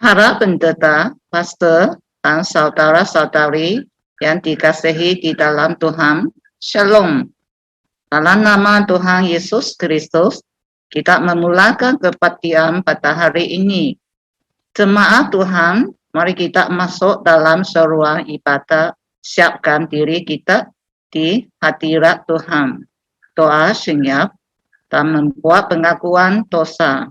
Para pendeta, pastor, dan saudara-saudari yang dikasihi di dalam Tuhan, Shalom. Dalam nama Tuhan Yesus Kristus, kita memulakan kebaktian pada hari ini. Jemaat Tuhan, mari kita masuk dalam seruan ibadah, siapkan diri kita di hadirat Tuhan. Doa senyap dan membuat pengakuan dosa.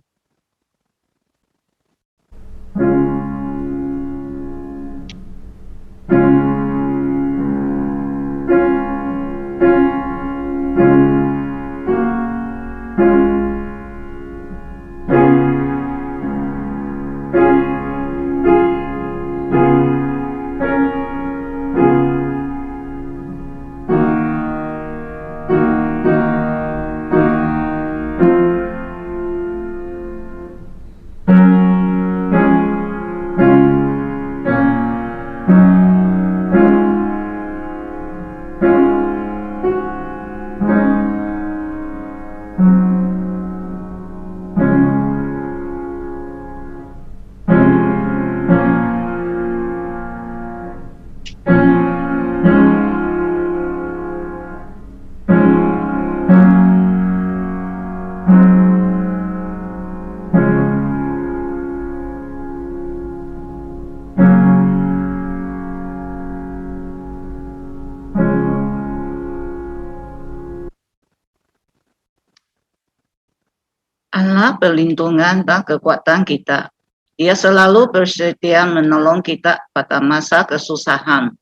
Allah perlindungan dan kekuatan kita. Dia selalu bersedia menolong kita pada masa kesusahan.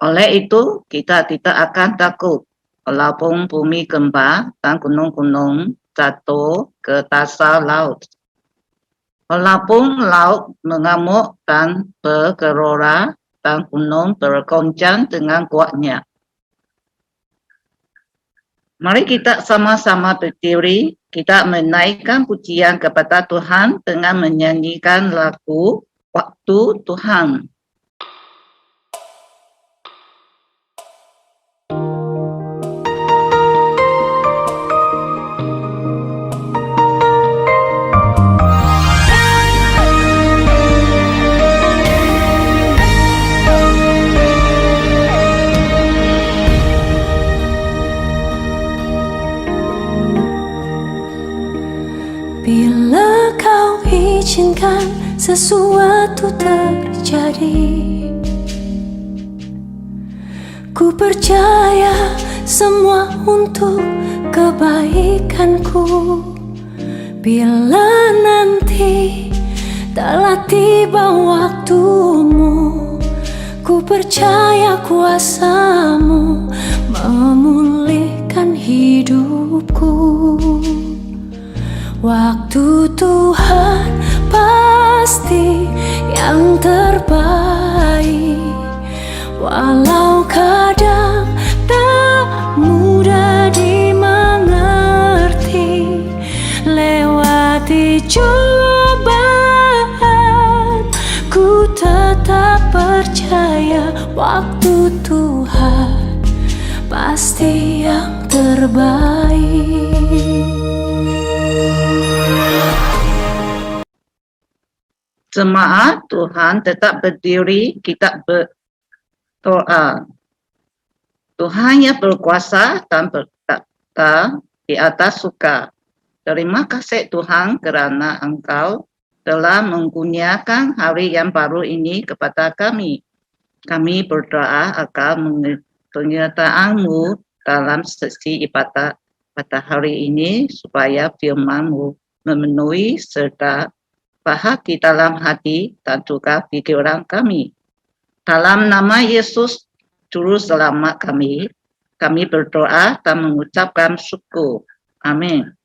Oleh itu, kita tidak akan takut walaupun bumi gempa dan gunung-gunung jatuh ke dasar laut. Walaupun laut mengamuk dan bergelora dan gunung bergoncang dengan kuatnya. Mari kita sama-sama berdiri, kita menaikkan pujian kepada Tuhan dengan menyanyikan lagu Waktu Tuhan. Bila kau izinkan sesuatu terjadi, ku percaya semua untuk kebaikanku. Bila nanti telah tiba waktumu, ku percaya kuasamu memulihkan hidupku. Waktu Tuhan pasti yang terbaik, walau kadang tak mudah dimengerti. Lewati cobaan, ku tetap percaya waktu Tuhan pasti yang terbaik. Jemaat Tuhan tetap berdiri, kita berdoa. Tuhan yang berkuasa dan berkata di atas surga. Terima kasih Tuhan kerana Engkau telah menggunakan hari yang baru ini kepada kami. Kami berdoa agar penyertaan-Mu dalam sesi ibadah pada hari ini supaya firman-Mu memenuhi serta bahag di dalam hati dan juga pikiran kami. Dalam nama Yesus, Juru Selamat kami berdoa dan mengucapkan syukur. Amin.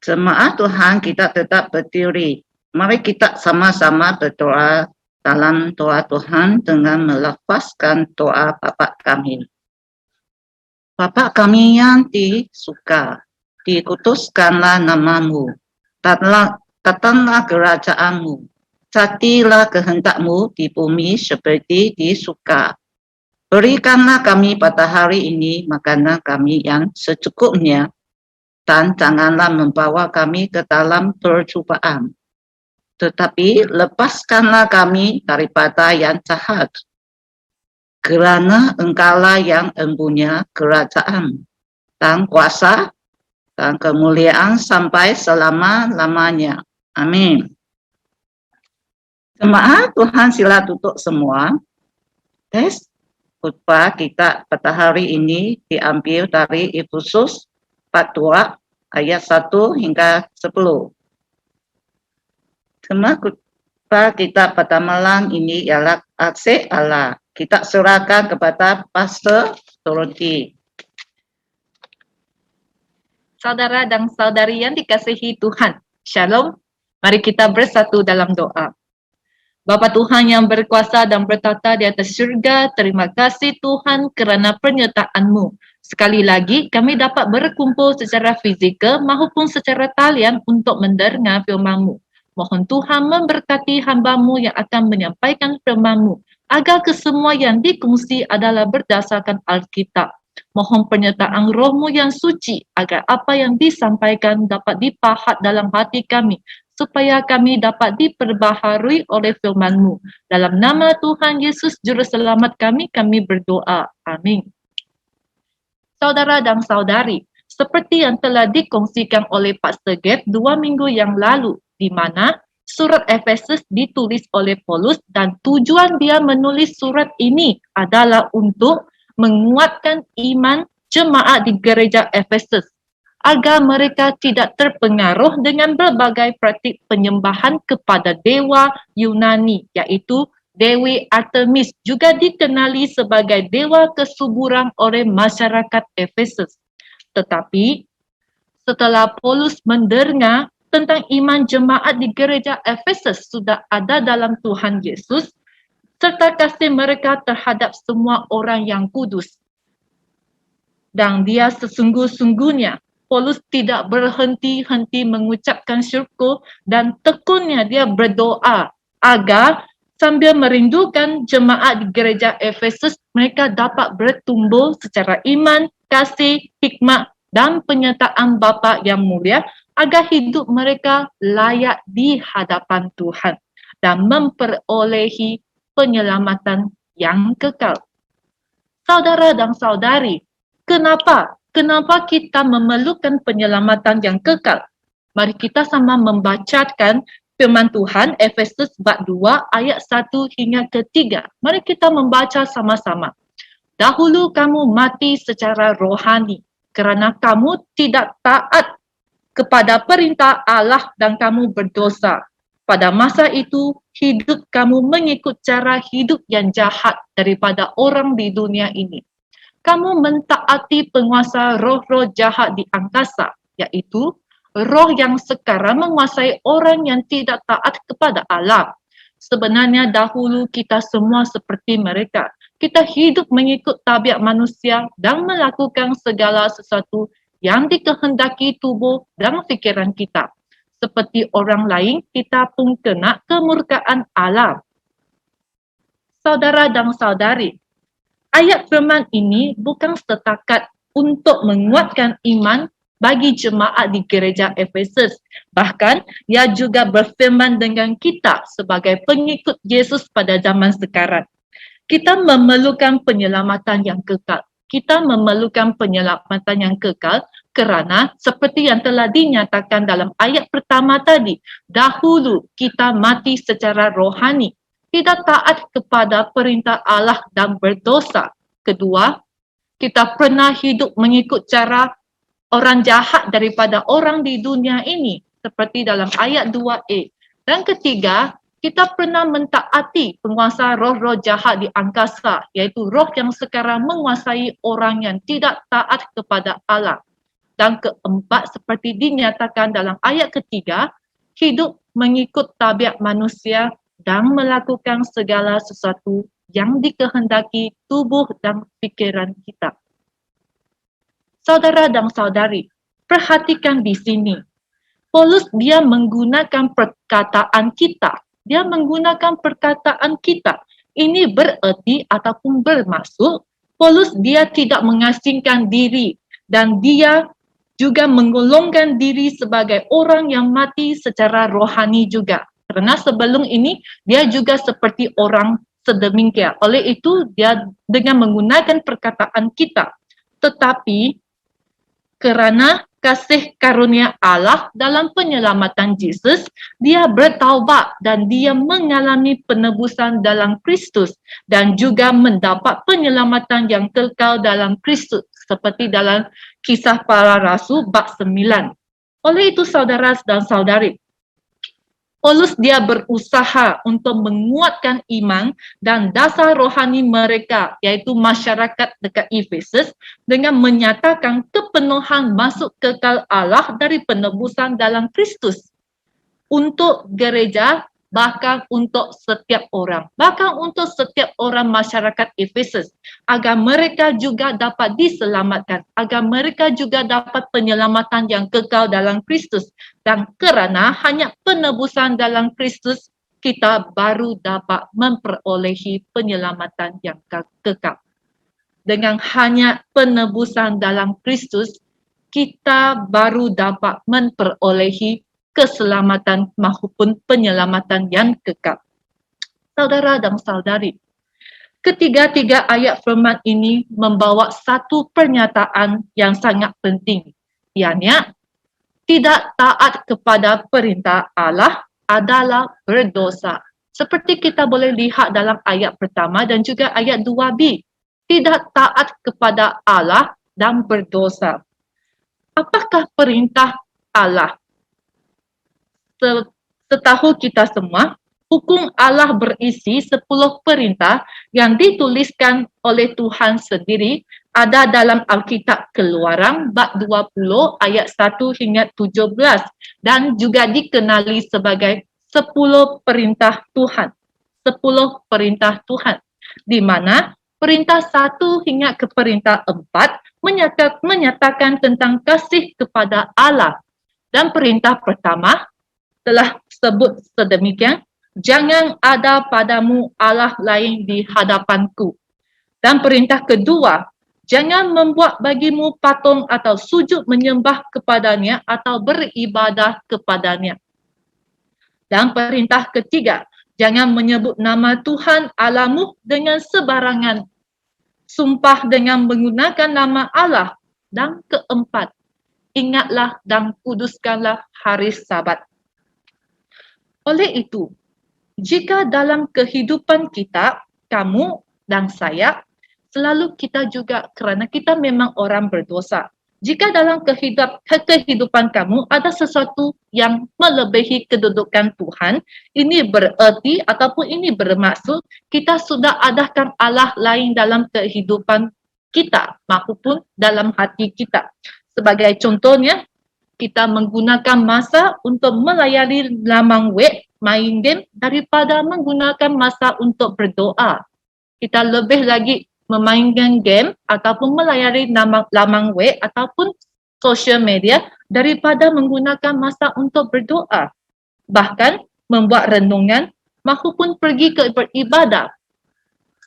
Jemaat Tuhan, kita tetap berdiri. Mari kita sama-sama berdoa dalam doa Tuhan dengan melafazkan doa Bapa kami. Bapa kami yang di surga, dikuduskanlah namamu, datanglah kerajaanmu, jadilah kehendakmu di bumi seperti di surga. Berikanlah kami pada hari ini makanan kami yang secukupnya, dan janganlah membawa kami ke dalam percobaan, tetapi lepaskanlah kami daripada yang jahat. Kerana Engkaulah yang empunya kerajaan dan kuasa dan kemuliaan sampai selama-lamanya. Amin. Jemaat Tuhan, sila duduk semua. Tes khotbah kita pada hari ini diambil dari Efesus 42 ayat 1 hingga 10. Tema khotbah kita pada malam ini ialah kasih Allah. Kita serahkan kepada Pastor Dorothy. Saudara dan saudari yang dikasihi Tuhan, Shalom. Mari kita bersatu dalam doa. Bapa Tuhan yang berkuasa dan bertata di atas syurga, terima kasih Tuhan kerana penyertaan-Mu. Sekali lagi kami dapat berkumpul secara fizikal maupun secara talian untuk mendengar firman-Mu. Mohon Tuhan memberkati hamba-Mu yang akan menyampaikan firman-Mu, agar kesemua yang dikongsi adalah berdasarkan Alkitab. Mohon penyertaan Roh-Mu yang suci, agar apa yang disampaikan dapat dipahat dalam hati kami, supaya kami dapat diperbaharui oleh firman-Mu. Dalam nama Tuhan Yesus Juru Selamat kami berdoa. Amin. Saudara dan saudari, seperti yang telah dikongsikan oleh Pastor Gap 2 minggu yang lalu, di mana surat Efesus ditulis oleh Paulus dan tujuan dia menulis surat ini adalah untuk menguatkan iman jemaat di gereja Efesus agar mereka tidak terpengaruh dengan berbagai praktik penyembahan kepada dewa Yunani, iaitu Dewi Artemis, juga dikenali sebagai dewa kesuburan oleh masyarakat Efesus. Tetapi setelah Paulus mendengar tentang iman jemaat di gereja Efesus sudah ada dalam Tuhan Yesus, serta kasih mereka terhadap semua orang yang kudus, dan dia sesungguh-sungguhnya, Paulus tidak berhenti-henti mengucapkan syukur dan tekunnya dia berdoa agar sambil merindukan jemaat di gereja Efesus, mereka dapat bertumbuh secara iman, kasih, hikmat dan penyertaan Bapa yang mulia, agar hidup mereka layak di hadapan Tuhan dan memperolehi penyelamatan yang kekal. Saudara dan saudari, kenapa kita memerlukan penyelamatan yang kekal? Mari kita sama membacakan firman Tuhan Efesus bab 2 ayat 1 hingga ke 3. Mari kita membaca sama-sama. Dahulu kamu mati secara rohani kerana kamu tidak taat kepada perintah Allah dan kamu berdosa. Pada masa itu, hidup kamu mengikut cara hidup yang jahat daripada orang di dunia ini. Kamu mentaati penguasa roh-roh jahat di angkasa, iaitu roh yang sekarang menguasai orang yang tidak taat kepada Allah. Sebenarnya dahulu kita semua seperti mereka. Kita hidup mengikut tabiat manusia dan melakukan segala sesuatu yang dikehendaki tubuh dan fikiran kita. Seperti orang lain, kita pun kena kemurkaan Allah. Saudara dan saudari, ayat firman ini bukan setakat untuk menguatkan iman bagi jemaat di gereja Efesus. Bahkan, ia juga berfirman dengan kita sebagai pengikut Yesus pada zaman sekarang. Kita memerlukan penyelamatan yang kekal. Kita memerlukan penyelamatan yang kekal kerana seperti yang telah dinyatakan dalam ayat pertama tadi, dahulu kita mati secara rohani, tidak taat kepada perintah Allah dan berdosa. Kedua, kita pernah hidup mengikut cara orang jahat daripada orang di dunia ini, seperti dalam ayat 2a. Dan ketiga, kita pernah mentaati penguasa roh-roh jahat di angkasa, iaitu roh yang sekarang menguasai orang yang tidak taat kepada Allah. Dan keempat, seperti dinyatakan dalam ayat ketiga, hidup mengikut tabiat manusia dan melakukan segala sesuatu yang dikehendaki tubuh dan fikiran kita. Saudara dan saudari, perhatikan di sini. Paulus dia menggunakan perkataan kita. Dia menggunakan perkataan kita. Ini bererti ataupun bermaksud Paulus dia tidak mengasingkan diri dan dia juga menggolongkan diri sebagai orang yang mati secara rohani juga. Karena sebelum ini dia juga seperti orang sedemikian. Oleh itu dia dengan menggunakan perkataan kita. Tetapi kerana kasih karunia Allah dalam penyelamatan Yesus, dia bertaubat dan dia mengalami penebusan dalam Kristus dan juga mendapat penyelamatan yang kekal dalam Kristus seperti dalam Kisah Para Rasul bab 9. Oleh itu saudara dan saudari, Paulus dia berusaha untuk menguatkan iman dan dasar rohani mereka, yaitu masyarakat dekat Efesus, dengan menyatakan kepenuhan masuk kekal Allah dari penebusan dalam Kristus untuk gereja, bahkan untuk setiap orang, masyarakat Efesus, agar mereka juga dapat diselamatkan, agar mereka juga dapat penyelamatan yang kekal dalam Kristus. Dan kerana hanya penebusan dalam Kristus, kita baru dapat memperolehi penyelamatan yang kekal. Dengan hanya penebusan dalam Kristus, kita baru dapat memperolehi keselamatan maupun penyelamatan yang kekal. Saudara dan saudari, ketiga-tiga ayat firman ini membawa satu pernyataan yang sangat penting, ianya tidak taat kepada perintah Allah adalah berdosa. Seperti kita boleh lihat dalam ayat pertama dan juga ayat 2b, tidak taat kepada Allah dan berdosa. Apakah perintah Allah? Setahu kita semua, hukum Allah berisi 10 perintah yang dituliskan oleh Tuhan sendiri, ada dalam Alkitab Keluaran bab 20 ayat 1 hingga 17 dan juga dikenali sebagai 10 perintah Tuhan. 10 perintah Tuhan, di mana perintah 1 hingga ke perintah 4 menyatakan tentang kasih kepada Allah. Dan perintah pertama telah sebut sedemikian, jangan ada padamu Allah lain di hadapanku. Dan perintah kedua, jangan membuat bagimu patung atau sujud menyembah kepadanya atau beribadah kepadanya. Dan perintah ketiga, jangan menyebut nama Tuhan Allahmu dengan sebarangan, sumpah dengan menggunakan nama Allah. Dan keempat, ingatlah dan kuduskanlah hari Sabat. Oleh itu, jika dalam kehidupan kita, kamu dan saya, selalu kita juga kerana kita memang orang berdosa. Jika dalam kehidupan kamu ada sesuatu yang melebihi kedudukan Tuhan, ini bererti ataupun ini bermaksud kita sudah adakan Allah lain dalam kehidupan kita maupun dalam hati kita. Sebagai contohnya, kita menggunakan masa untuk melayari laman web, main game daripada menggunakan masa untuk berdoa. Kita lebih lagi memainkan game ataupun melayari laman web ataupun social media daripada menggunakan masa untuk berdoa. Bahkan membuat renungan maupun pergi ke beribadah.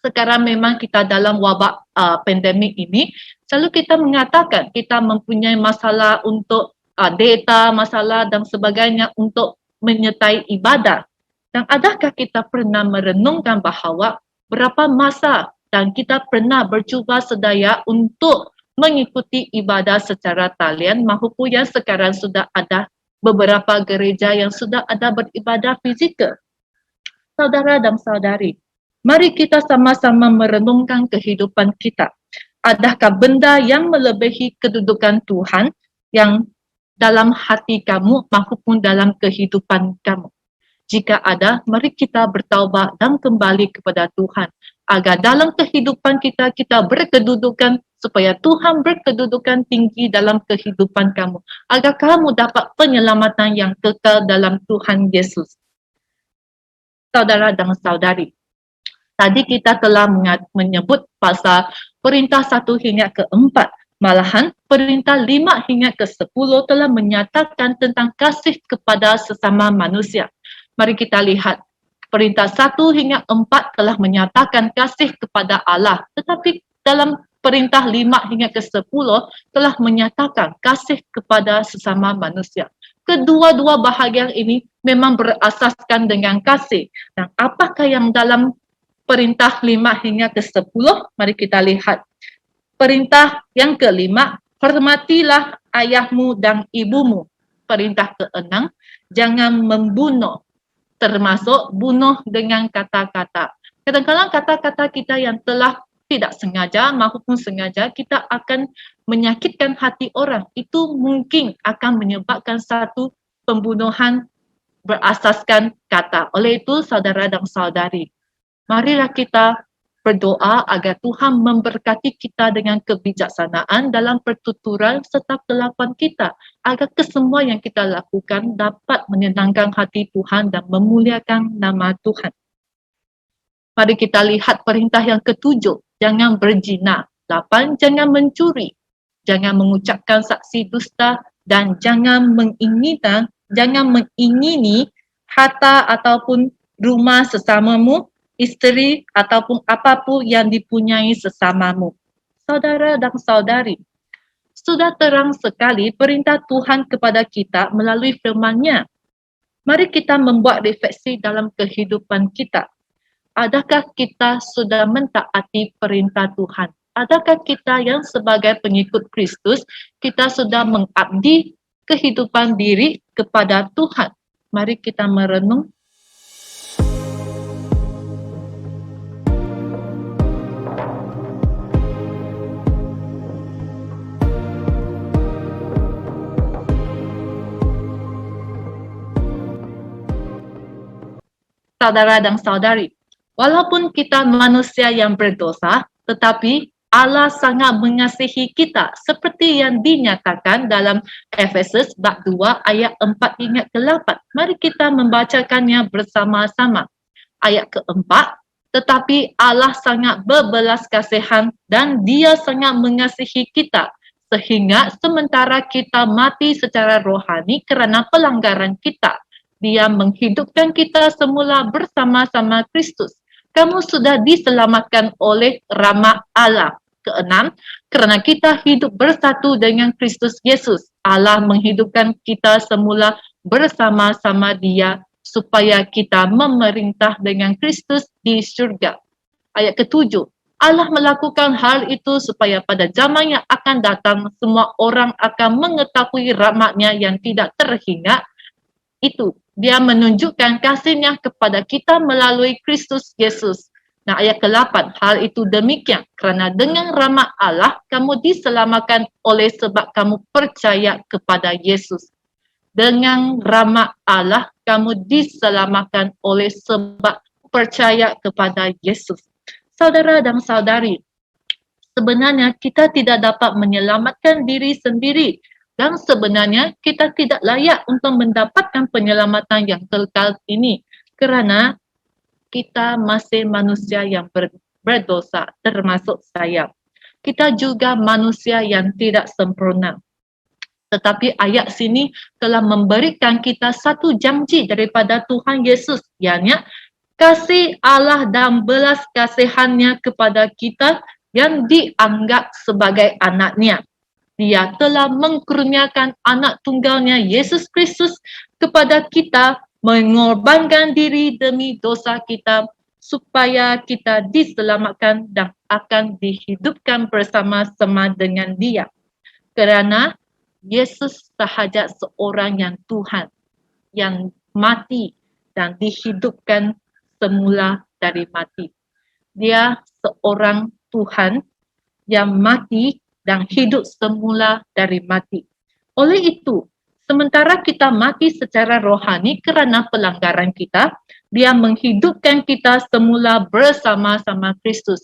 Sekarang memang kita dalam wabak pandemik ini, selalu kita mengatakan kita mempunyai masalah untuk data, masalah dan sebagainya untuk menyertai ibadah. Dan adakah kita pernah merenungkan bahawa berapa masa dan kita pernah bercuba sedaya untuk mengikuti ibadah secara talian maupun yang sekarang sudah ada beberapa gereja yang sudah ada beribadah fizikal. Saudara dan saudari, mari kita sama-sama merenungkan kehidupan kita. Adakah benda yang melebihi kedudukan Tuhan yang dalam hati kamu maupun dalam kehidupan kamu? Jika ada, mari kita bertaubat dan kembali kepada Tuhan agar dalam kehidupan kita berkedudukan supaya Tuhan berkedudukan tinggi dalam kehidupan kamu, agar kamu dapat penyelamatan yang kekal dalam Tuhan Yesus. Saudara dan saudari, tadi kita telah menyebut pasal perintah 1 hingga ke-4. Malahan perintah 5 hingga ke-10 telah menyatakan tentang kasih kepada sesama manusia. Mari kita lihat, perintah 1 hingga 4 telah menyatakan kasih kepada Allah, tetapi dalam perintah 5 hingga ke-10 telah menyatakan kasih kepada sesama manusia. Kedua-dua bahagian ini memang berasaskan dengan kasih. Dan apakah yang dalam perintah 5 hingga ke-10? Mari kita lihat. Perintah yang ke-5, hormatilah ayahmu dan ibumu. Perintah ke-6, jangan membunuh, termasuk bunuh dengan kata-kata. Kadang-kadang kata-kata kita yang telah tidak sengaja maupun sengaja, kita akan menyakitkan hati orang. Itu mungkin akan menyebabkan satu pembunuhan berasaskan kata. Oleh itu, saudara dan saudari, marilah kita berdoa agar Tuhan memberkati kita dengan kebijaksanaan dalam pertuturan serta kelakuan kita, agar kesemua yang kita lakukan dapat menyenangkan hati Tuhan dan memuliakan nama Tuhan. Mari kita lihat perintah yang ke-7, jangan berzina. 8, jangan mencuri, jangan mengucapkan saksi dusta, dan jangan mengingini harta ataupun rumah sesamamu, isteri ataupun apapun yang dipunyai sesamamu. Saudara dan saudari, sudah terang sekali perintah Tuhan kepada kita melalui firman-Nya. Mari kita membuat refleksi dalam kehidupan kita. Adakah kita sudah mentaati perintah Tuhan? Adakah kita yang sebagai pengikut Kristus, kita sudah mengabdi kehidupan diri kepada Tuhan? Mari kita merenung. Saudara dan saudari, walaupun kita manusia yang berdosa, tetapi Allah sangat mengasihi kita seperti yang dinyatakan dalam Efesus bab 2 ayat 4 hingga ke-8. Mari kita membacakannya bersama-sama. Ayat ke-4, tetapi Allah sangat berbelas kasihan dan Dia sangat mengasihi kita, sehingga sementara kita mati secara rohani kerana pelanggaran kita, Dia menghidupkan kita semula bersama-sama Kristus. Kamu sudah diselamatkan oleh rahmat Allah. Ke-6, kerana kita hidup bersatu dengan Kristus Yesus, Allah menghidupkan kita semula bersama-sama Dia supaya kita memerintah dengan Kristus di syurga. Ayat ke-7, Allah melakukan hal itu supaya pada zaman yang akan datang semua orang akan mengetahui rahmat-Nya yang tidak terhingga. Itu Dia menunjukkan kasih-Nya kepada kita melalui Kristus Yesus. Nah, ayat ke-8, hal itu demikian kerana dengan rahmat Allah kamu diselamatkan oleh sebab kamu percaya kepada Yesus. Dengan rahmat Allah kamu diselamatkan oleh sebab percaya kepada Yesus. Saudara dan saudari, sebenarnya kita tidak dapat menyelamatkan diri sendiri. Dan sebenarnya kita tidak layak untuk mendapatkan penyelamatan yang kekal ini kerana kita masih manusia yang berdosa, termasuk saya. Kita juga manusia yang tidak sempurna. Tetapi ayat sini telah memberikan kita satu janji daripada Tuhan Yesus, iaitu kasih Allah dan belas kasihan-Nya kepada kita yang dianggap sebagai anak-Nya. Dia telah mengkurniakan anak tunggalnya Yesus Kristus kepada kita, mengorbankan diri demi dosa kita supaya kita diselamatkan dan akan dihidupkan bersama-sama dengan Dia. Kerana Yesus sahaja seorang yang Tuhan, yang mati dan dihidupkan semula dari mati. Dia seorang Tuhan yang mati dan hidup semula dari mati. Oleh itu, sementara kita mati secara rohani kerana pelanggaran kita, Dia menghidupkan kita semula bersama-sama Kristus.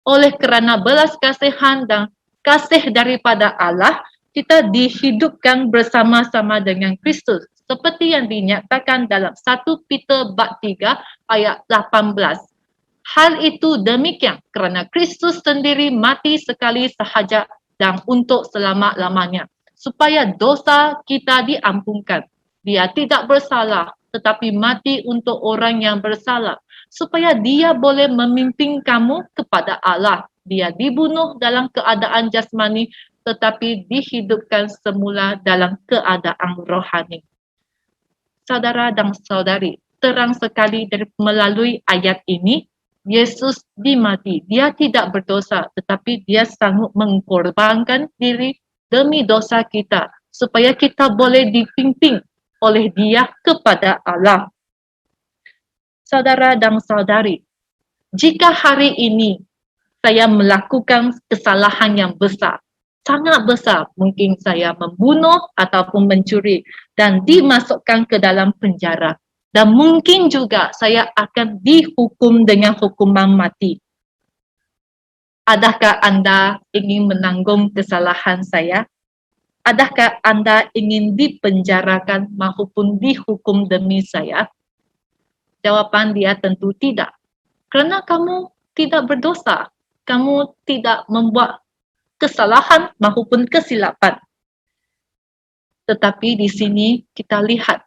Oleh kerana belas kasihan dan kasih daripada Allah, kita dihidupkan bersama-sama dengan Kristus. Seperti yang dinyatakan dalam 1 Peter bab 3 ayat 18. Hal itu demikian kerana Kristus sendiri mati sekali sahaja dan untuk selama-lamanya, supaya dosa kita diampunkan. Dia tidak bersalah, tetapi mati untuk orang yang bersalah, supaya dia boleh memimpin kamu kepada Allah. Dia dibunuh dalam keadaan jasmani, tetapi dihidupkan semula dalam keadaan rohani. Saudara dan saudari, terang sekali melalui ayat ini, Yesus dimati. Dia tidak berdosa, tetapi dia sanggup mengorbankan diri demi dosa kita, supaya kita boleh dipimpin oleh dia kepada Allah. Saudara dan saudari, jika hari ini saya melakukan kesalahan yang besar, sangat besar, mungkin saya membunuh ataupun mencuri dan dimasukkan ke dalam penjara, dan mungkin juga saya akan dihukum dengan hukuman mati. Adakah Anda ingin menanggung kesalahan saya? Adakah Anda ingin dipenjarakan maupun dihukum demi saya? Jawapan dia tentu tidak. Kerana kamu tidak berdosa, kamu tidak membuat kesalahan maupun kesilapan. Tetapi di sini kita lihat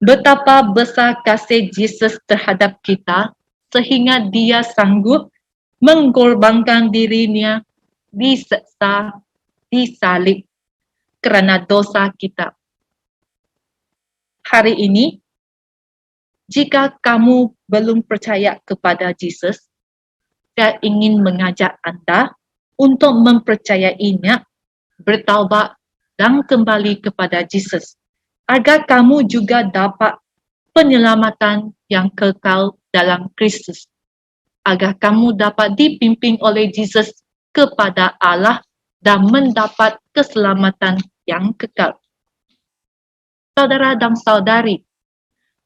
betapa besar kasih Yesus terhadap kita, sehingga dia sanggup mengorbankan dirinya diseksa, disalib kerana dosa kita. Hari ini, jika kamu belum percaya kepada Yesus, saya ingin mengajak Anda untuk mempercayainya, bertaubat dan kembali kepada Yesus, agar kamu juga dapat penyelamatan yang kekal dalam Kristus, agar kamu dapat dipimpin oleh Yesus kepada Allah dan mendapat keselamatan yang kekal. Saudara dan saudari,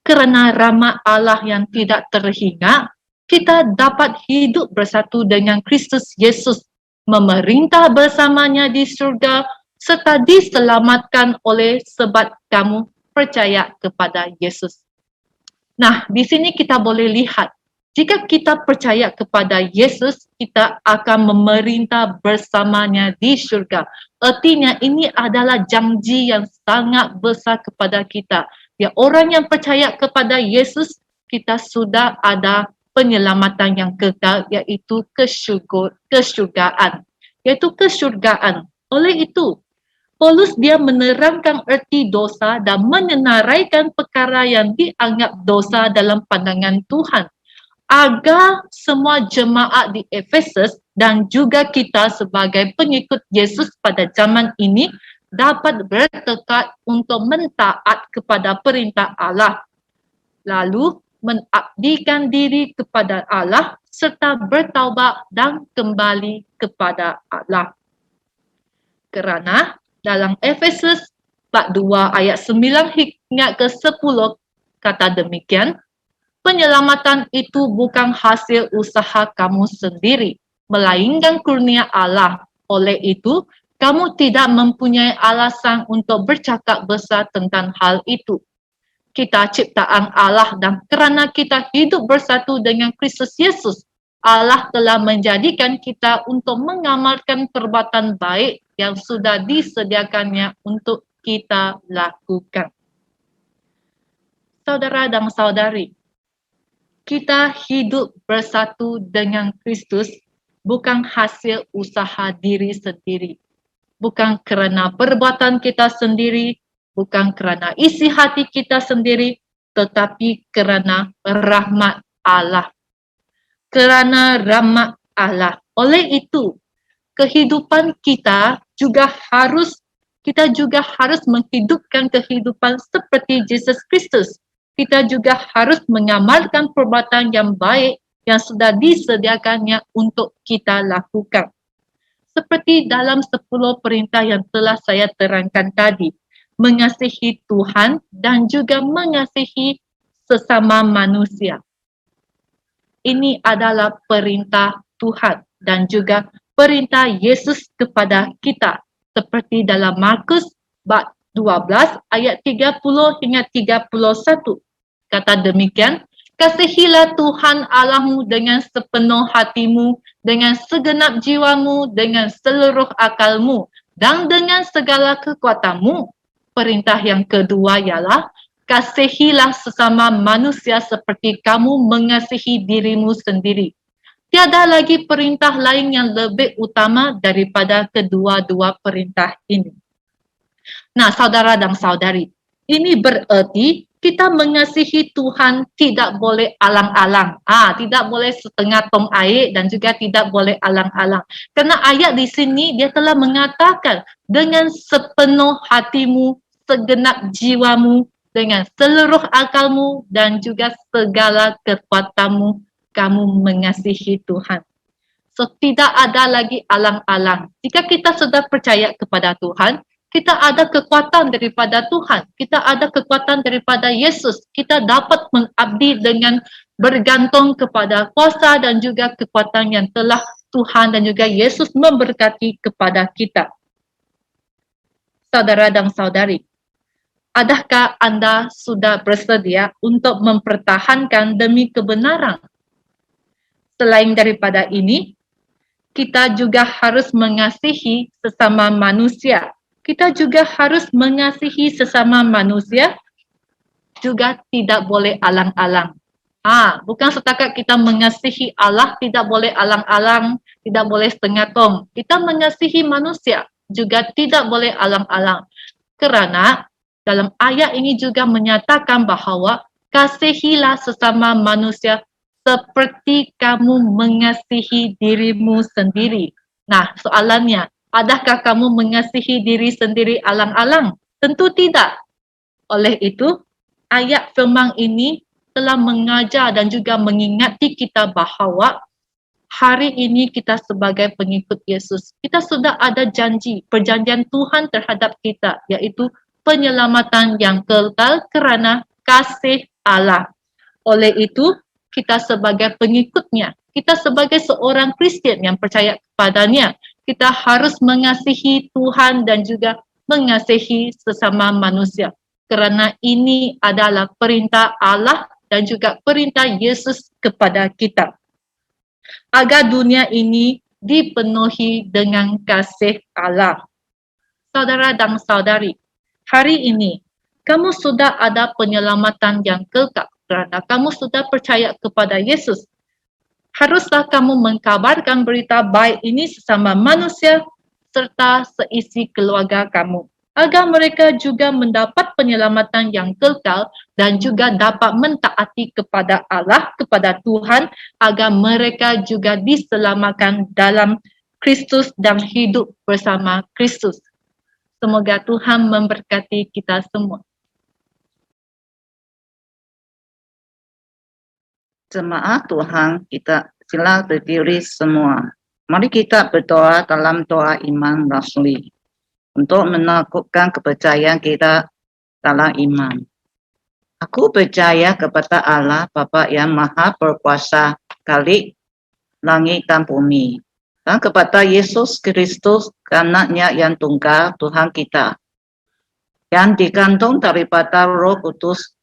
kerana rahmat Allah yang tidak terhingga, kita dapat hidup bersatu dengan Kristus Yesus, memerintah bersamanya di surga, serta diselamatkan oleh sebab kamu percaya kepada Yesus. Nah, di sini kita boleh lihat, jika kita percaya kepada Yesus, kita akan memerintah bersamanya di surga. Artinya ini adalah janji yang sangat besar kepada kita. Ya, orang yang percaya kepada Yesus, kita sudah ada penyelamatan yang kekal, iaitu kesyurgaan. Oleh itu, Paulus dia menerangkan erti dosa dan menyenaraikan perkara yang dianggap dosa dalam pandangan Tuhan, agar semua jemaat di Efesus dan juga kita sebagai pengikut Yesus pada zaman ini dapat bertekad untuk mentaat kepada perintah Allah, lalu mengabdikan diri kepada Allah serta bertaubat dan kembali kepada Allah. Kerana dalam Efesus bab 2 ayat 9 hingga ke 10 kata demikian, penyelamatan itu bukan hasil usaha kamu sendiri, melainkan kurnia Allah. Oleh itu, kamu tidak mempunyai alasan untuk bercakap besar tentang hal itu. Kita ciptaan Allah, dan kerana kita hidup bersatu dengan Kristus Yesus, Allah telah menjadikan kita untuk mengamalkan perbuatan baik yang sudah disediakannya untuk kita lakukan. Saudara dan saudari, kita hidup bersatu dengan Kristus bukan hasil usaha diri sendiri, bukan kerana perbuatan kita sendiri, bukan kerana isi hati kita sendiri, tetapi kerana rahmat Allah. Kerana rahmat Allah. Oleh itu, kehidupan kita juga harus menghidupkan kehidupan seperti Yesus Kristus. Kita juga harus mengamalkan perbuatan yang baik yang sudah disediakannya untuk kita lakukan. Seperti dalam 10 perintah yang telah saya terangkan tadi, mengasihi Tuhan dan juga mengasihi sesama manusia. Ini adalah perintah Tuhan dan juga perintah Yesus kepada kita. Seperti dalam Markus bab 12 ayat 30 hingga 31. Kata demikian, kasihilah Tuhan Allahmu dengan sepenuh hatimu, dengan segenap jiwamu, dengan seluruh akalmu, dan dengan segala kekuatanmu. Perintah yang kedua ialah, kasihilah sesama manusia seperti kamu mengasihi dirimu sendiri. Tiada lagi perintah lain yang lebih utama daripada kedua-dua perintah ini. Nah, saudara dan saudari, ini berarti kita mengasihi Tuhan tidak boleh alang-alang. Tidak boleh setengah tong air dan juga tidak boleh alang-alang. Karena ayat di sini dia telah mengatakan dengan sepenuh hatimu, segenap jiwamu, dengan seluruh akalmu dan juga segala kekuatanmu, kamu mengasihi Tuhan. So, tidak ada lagi alang-alang. Jika kita sudah percaya kepada Tuhan, kita ada kekuatan daripada Tuhan. Kita ada kekuatan daripada Yesus. Kita dapat mengabdi dengan bergantung kepada kuasa dan juga kekuatan yang telah Tuhan dan juga Yesus memberkati kepada kita. Saudara dan saudari, adakah Anda sudah bersedia untuk mempertahankan demi kebenaran? Selain daripada ini, kita juga harus mengasihi sesama manusia. Kita juga harus mengasihi sesama manusia, juga tidak boleh alang-alang. Bukan setakat kita mengasihi Allah, tidak boleh alang-alang, tidak boleh setengah tong. Kita mengasihi manusia, juga tidak boleh alang-alang. Kerana dalam ayat ini juga menyatakan bahawa kasihilah sesama manusia seperti kamu mengasihi dirimu sendiri. Nah, soalannya, adakah kamu mengasihi diri sendiri alang-alang? Tentu tidak. Oleh itu, ayat firman ini telah mengajar dan juga mengingati kita bahawa hari ini kita sebagai pengikut Yesus, kita sudah ada janji, perjanjian Tuhan terhadap kita, iaitu penyelamatan yang kekal kerana kasih Allah. Oleh itu, kita sebagai pengikutnya, kita sebagai seorang Kristian yang percaya kepadanya, kita harus mengasihi Tuhan dan juga mengasihi sesama manusia. Kerana ini adalah perintah Allah dan juga perintah Yesus kepada kita. Agar dunia ini dipenuhi dengan kasih Allah. Saudara dan saudari, hari ini kamu sudah ada penyelamatan yang kekal kerana kamu sudah percaya kepada Yesus. Haruslah kamu mengkabarkan berita baik ini sesama manusia serta seisi keluarga kamu, agar mereka juga mendapat penyelamatan yang kekal dan juga dapat mentaati kepada Allah, kepada Tuhan, agar mereka juga diselamatkan dalam Kristus dan hidup bersama Kristus. Semoga Tuhan memberkati kita semua. Jemaat Tuhan, kita sila berdiri semua. Mari kita berdoa dalam doa iman rasuli untuk menakutkan kepercayaan kita dalam iman. Aku percaya kepada Allah Bapa yang Maha Berkuasa, Khalik langit dan bumi, dan kepada Yesus Kristus, Anak-Nya yang tunggal, Tuhan kita, yang dikandung daripada Roh Kudus,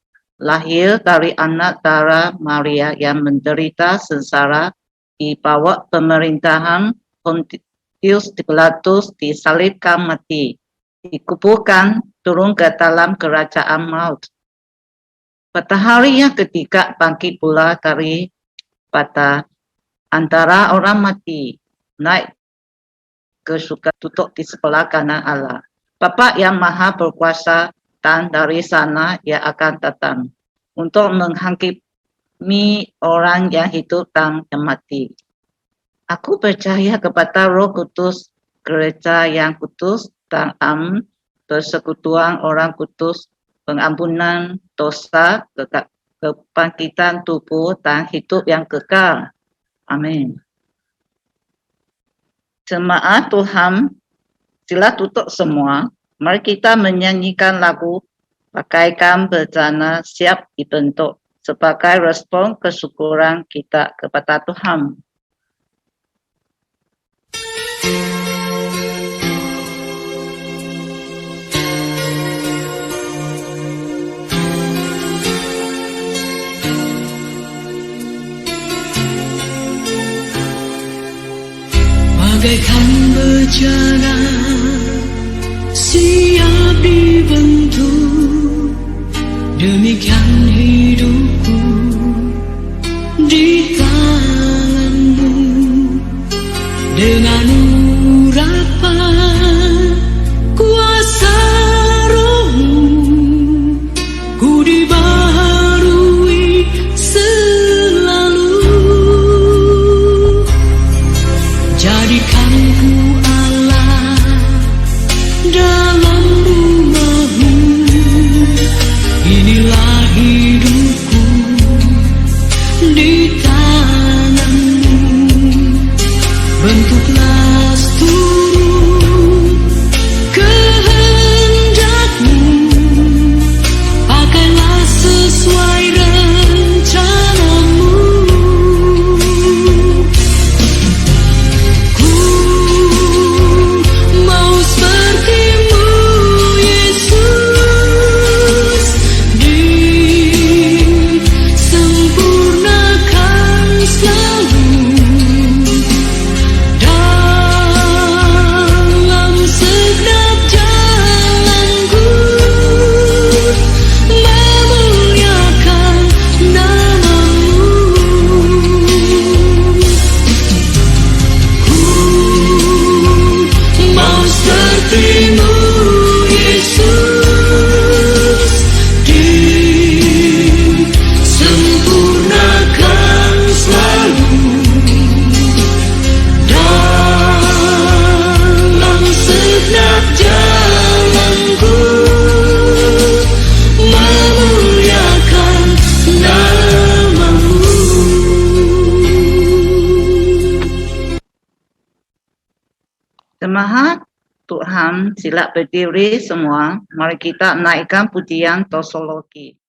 lahir dari anak darah Maria yang menderita sengsara di bawah pemerintahan Pontius Pilatus, disalibkan mati, dikuburkan, turun ke dalam kerajaan maut. Pada hari yang ketiga bangkit pula daripada antara orang mati, naik ke surga, duduk di sebelah kanan Allah. Bapa yang Maha Berkuasa, dan dari sana ia akan datang untuk menghakimi orang yang hidup dan yang mati. Aku percaya kepada Roh Kudus, gereja yang kudus dan persekutuan orang kudus, pengampunan dosa, kebangkitan tubuh dan hidup yang kekal. Amin. Jemaat Tuhan, sila tutup semua. Mari kita menyanyikan lagu Bagaikan Bencana Siap Dibentuk sebagai respon kesyukuran kita kepada Tuhan. bagaikan bejana siap dibentuk, demikian hidupku di tanganmu. Dengan urapan kuasa rohmu, ku dibaharui selalu. Jadikan ku Allah dalam rumahmu, inilah hidupku di tanganmu. Bentuklah seluruh kehendakmu, pakailah sesuai rencanamu. Ku mau sepertimu, Yesus, disempurnakan selalu. Dalam segenap jalanku, memuliakan nama-Mu. Ku mau seperti-Mu, Yesus, disempurnakan selalu. Dalam segenap jalanku, memuliakan nama-Mu. Jemaat Tuhan, sila berdiri semua. Mari kita naikkan pujian tosologi.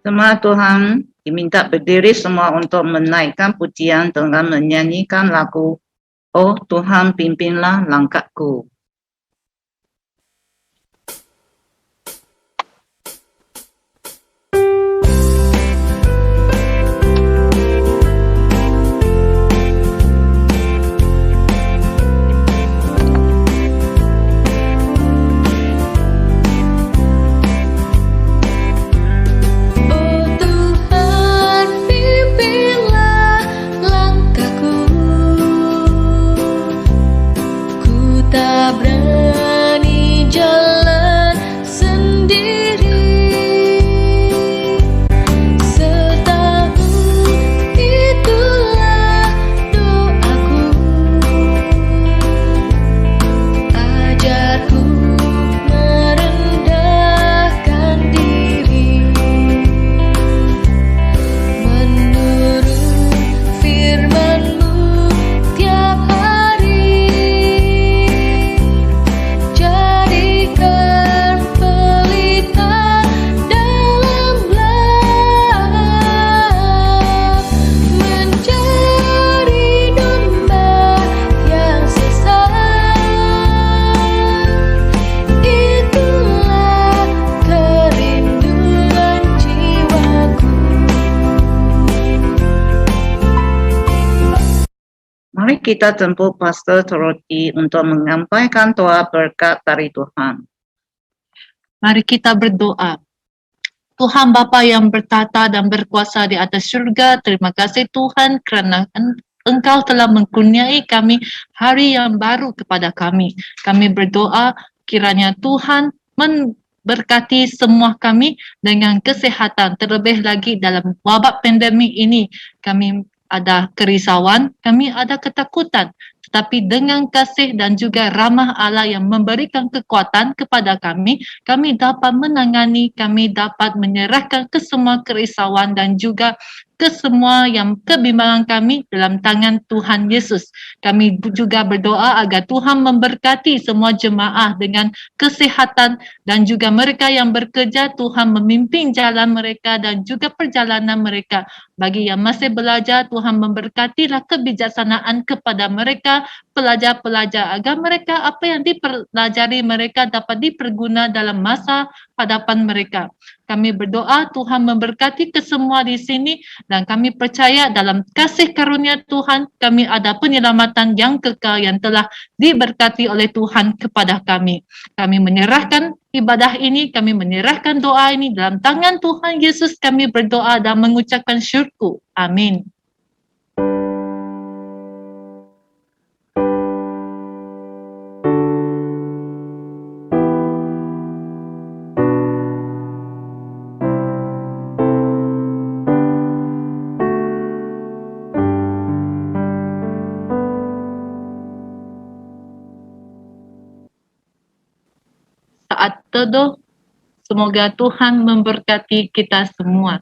Jemaat Tuhan, diminta berdiri semua untuk menaikkan pujian dengan menyanyikan lagu Oh Tuhan pimpinlah langkahku. Mari kita tempuh Pastor Dorothy untuk menyampaikan doa berkat dari Tuhan. Mari kita berdoa. Tuhan Bapa yang bertata dan berkuasa di atas surga, terima kasih Tuhan kerana Engkau telah mengkurniai kami hari yang baru kepada kami. Kami berdoa kiranya Tuhan berkati semua kami dengan kesehatan. Terlebih lagi dalam wabak pandemik ini, kami ada kerisauan, kami ada ketakutan. Tetapi dengan kasih dan juga rahmah Allah yang memberikan kekuatan kepada kami dapat menangani, kami dapat menyerahkan ke semua kerisauan dan juga ke semua yang kebimbangan kami dalam tangan Tuhan Yesus. Kami juga berdoa agar Tuhan memberkati semua jemaah dengan kesehatan dan juga mereka yang bekerja, Tuhan memimpin jalan mereka dan juga perjalanan mereka. Bagi yang masih belajar, Tuhan memberkatilah kebijaksanaan kepada mereka, pelajar-pelajar, agar mereka apa yang dipelajari mereka dapat diperguna dalam masa hadapan mereka. Kami berdoa Tuhan memberkati kesemua di sini dan kami percaya dalam kasih karunia Tuhan kami ada penyelamatan yang kekal yang telah diberkati oleh Tuhan kepada kami. Kami menyerahkan ibadah ini, kami menyerahkan doa ini dalam tangan Tuhan Yesus, kami berdoa dan mengucapkan syukur. Amin. Saat teduh, semoga Tuhan memberkati kita semua.